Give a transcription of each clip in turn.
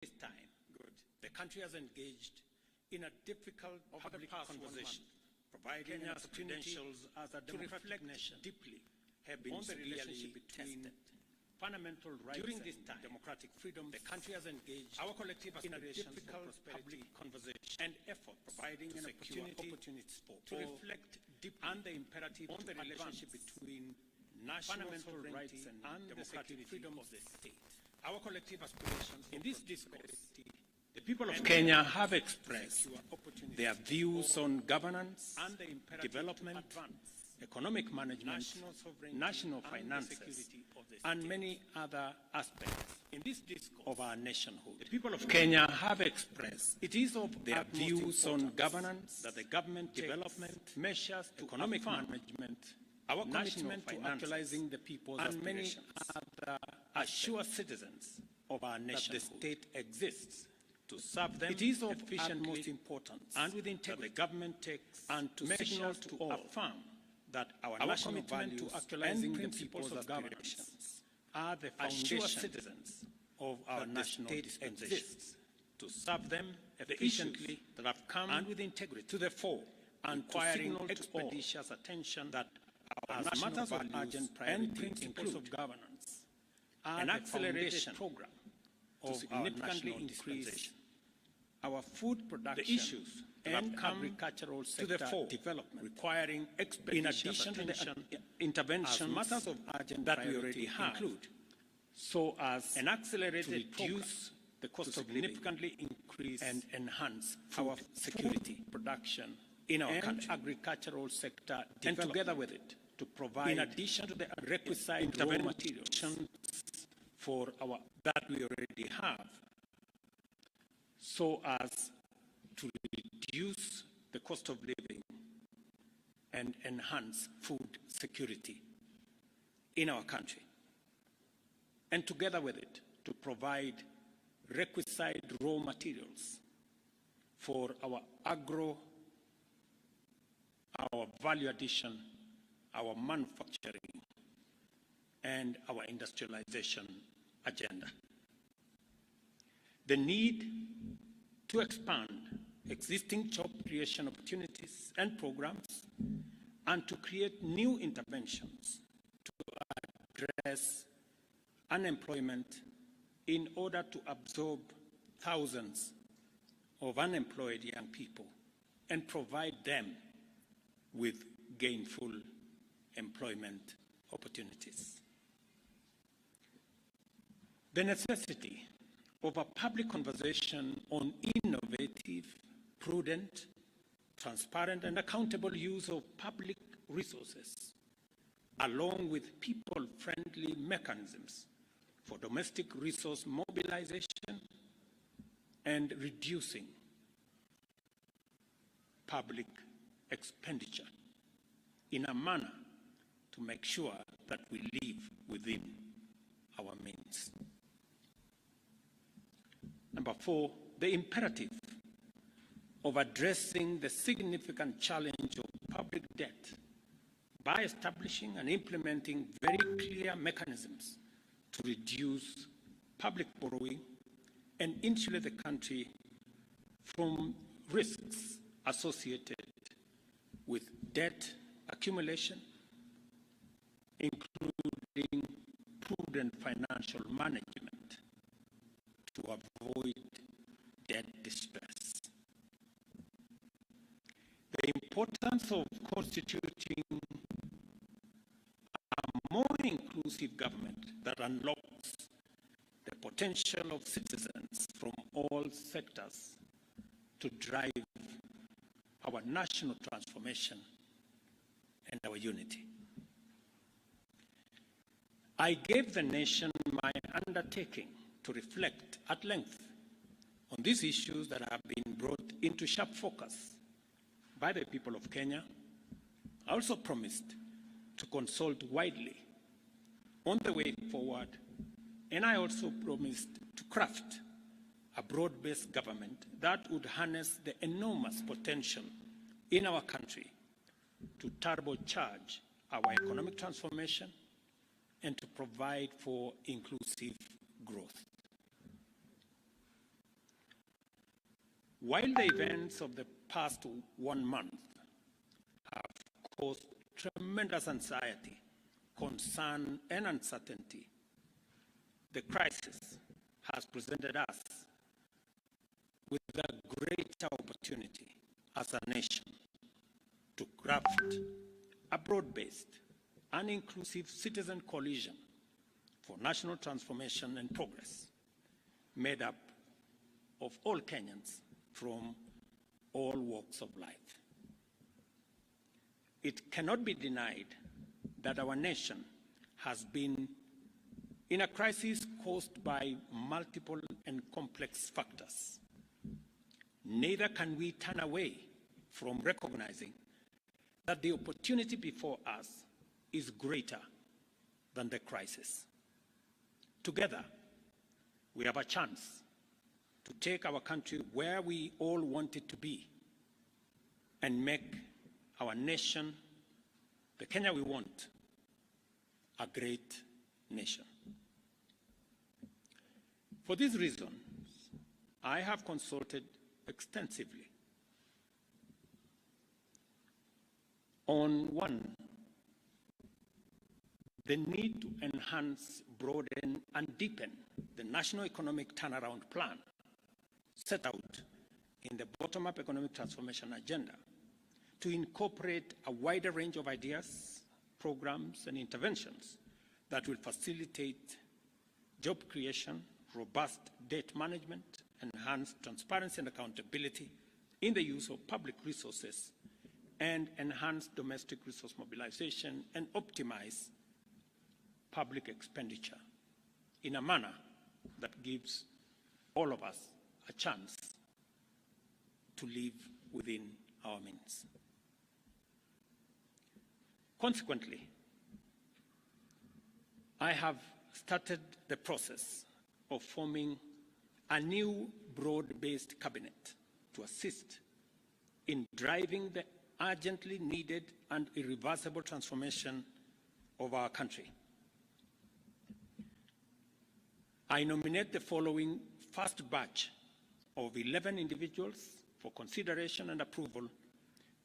this time, the country has engaged in a difficult public conversation, providing Kenya's credentials as a democratic nation deeply have been severely tested. Fundamental rights during this time, democratic freedom, the country has engaged our collective aspirations for prosperity, public conversation, and effort, providing an opportunities for to reflect deep and the imperative on the relationship between national rights and democratic freedom of the state. Our collective aspirations in this discourse, the people of Kenya have expressed their views on governance, development, economic management, national finances, and many other aspects in this discourse of our nationhood. The people of Kenya have expressed their views on governance, that the government development measures, economic management, our commitment to actualizing the people's and many other assure citizens of our nation that the state exists to serve them. It is of utmost importance and with integrity that the government takes and to signal to all affirm that our national values to actualizing the people's aspirations are the foundation citizens of our national state exists to serve them efficiently that have come and with integrity to the fore and requiring expeditious attention that our matters of urgent priority and principles of governance an accelerated program of significantly increase our food production, the issues and agricultural sector to the fore, development requiring expeditious attention, intervention matters of urgent that we already have include, so as an accelerated to reduce the cost of significantly increase and enhance our security production in our country, agricultural sector, and together with it to provide, in addition to the requisite raw materials for our that we already have, so as to reduce the cost of living and enhance food security in our country, and together with it to provide requisite raw materials for our value addition, our manufacturing, and our industrialization agenda. The need to expand existing job creation opportunities and programs and to create new interventions to address unemployment in order to absorb thousands of unemployed young people and provide them with gainful employment opportunities. The necessity of a public conversation on innovative, prudent, transparent, and accountable use of public resources, along with people-friendly mechanisms for domestic resource mobilization and reducing public expenditure in a manner to make sure that we live within our means. Number 4, the imperative of addressing the significant challenge of public debt by establishing and implementing very clear mechanisms to reduce public borrowing and insulate the country from risks associated with debt accumulation, including prudent financial management to avoid debt distress. The importance of constituting a more inclusive government that unlocks the potential of citizens from all sectors to drive our national transformation and our unity. I gave the nation my undertaking to reflect at length on these issues that have been brought into sharp focus by the people of Kenya. I also promised to consult widely on the way forward, and I also promised to craft a broad-based government that would harness the enormous potential in our country to turbocharge our economic transformation and to provide for inclusive growth. While the events of the past 1 month have caused tremendous anxiety, concern, and uncertainty, the crisis has presented us with a greater opportunity as a nation to craft a broad-based and inclusive citizen coalition for national transformation and progress, made up of all Kenyans from all walks of life. It cannot be denied that our nation has been in a crisis caused by multiple and complex factors. Neither can we turn away from recognizing that the opportunity before us is greater than the crisis. Together, we have a chance to take our country where we all want it to be and make our nation, the Kenya we want, a great nation. For these reasons, I have consulted extensively on one, the need to enhance, broaden, and deepen the National Economic Turnaround Plan set out in the Bottom-up Economic Transformation Agenda to incorporate a wider range of ideas, programs, and interventions that will facilitate job creation, robust debt management, enhanced transparency and accountability in the use of public resources, and enhance domestic resource mobilization and optimize public expenditure in a manner that gives all of us a chance to live within our means. Consequently, I have started the process of forming a new broad-based cabinet to assist in driving the urgently needed and irreversible transformation of our country. I nominate the following first batch of 11 individuals for consideration and approval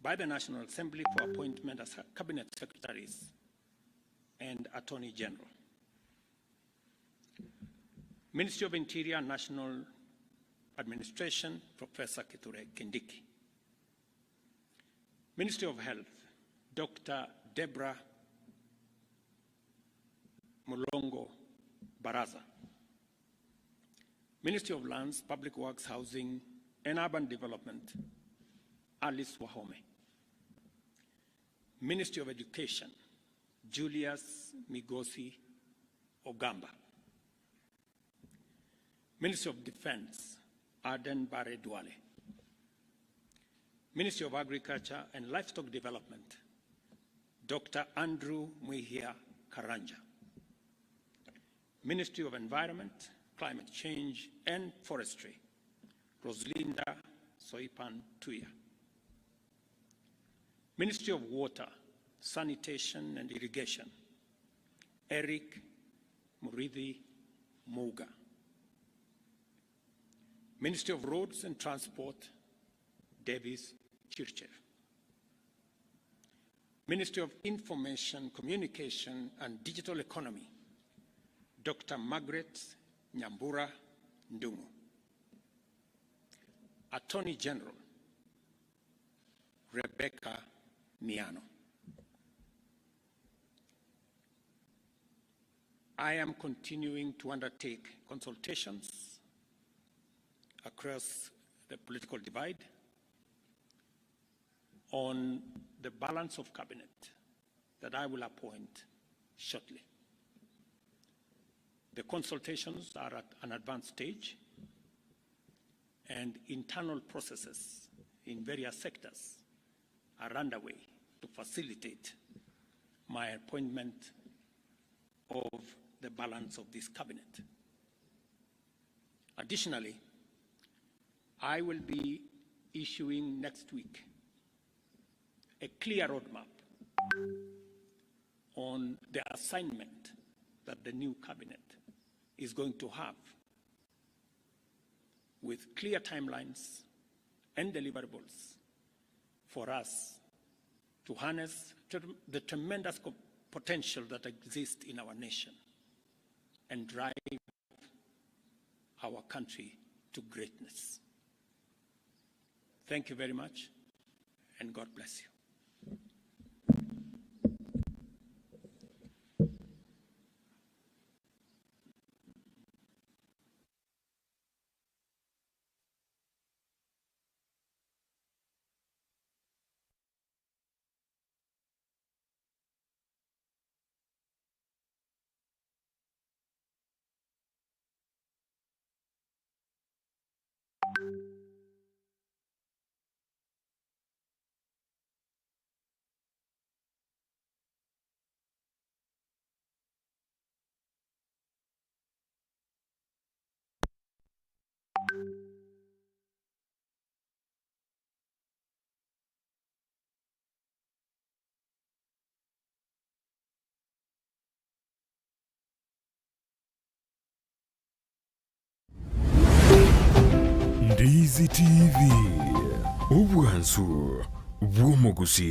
by the National Assembly for appointment as Cabinet Secretaries and Attorney General. Ministry of Interior and National Administration, Professor Kithure Kindiki. Ministry of Health, Dr. Deborah Mulongo Baraza. Ministry of Lands, Public Works, Housing, and Urban Development, Alice Wahome. Ministry of Education, Julius Migosi Ogamba. Ministry of Defense, Aden Bare Duale. Ministry of Agriculture and Livestock Development, Dr. Andrew Muhia Karanja. Ministry of Environment, Climate Change and Forestry, Roslinda Soipan Tuya. Ministry of Water, Sanitation and Irrigation, Eric Muridhi Muga. Ministry of Roads and Transport, Davis Chirchev. Ministry of Information, Communication and Digital Economy, Dr. Margaret Nyambura Ndungu. Attorney General, Rebecca Miano. I am continuing to undertake consultations across the political divide on the balance of cabinet that I will appoint shortly. The consultations are at an advanced stage, and internal processes in various sectors are underway to facilitate my appointment of the balance of this cabinet. Additionally, I will be issuing next week a clear roadmap on the assignment that the new cabinet is going to have, with clear timelines and deliverables for us to harness the tremendous potential that exists in our nation and drive our country to greatness. Thank you very much, and God bless you. Ndizi TV, ubwansu bw'omugusi.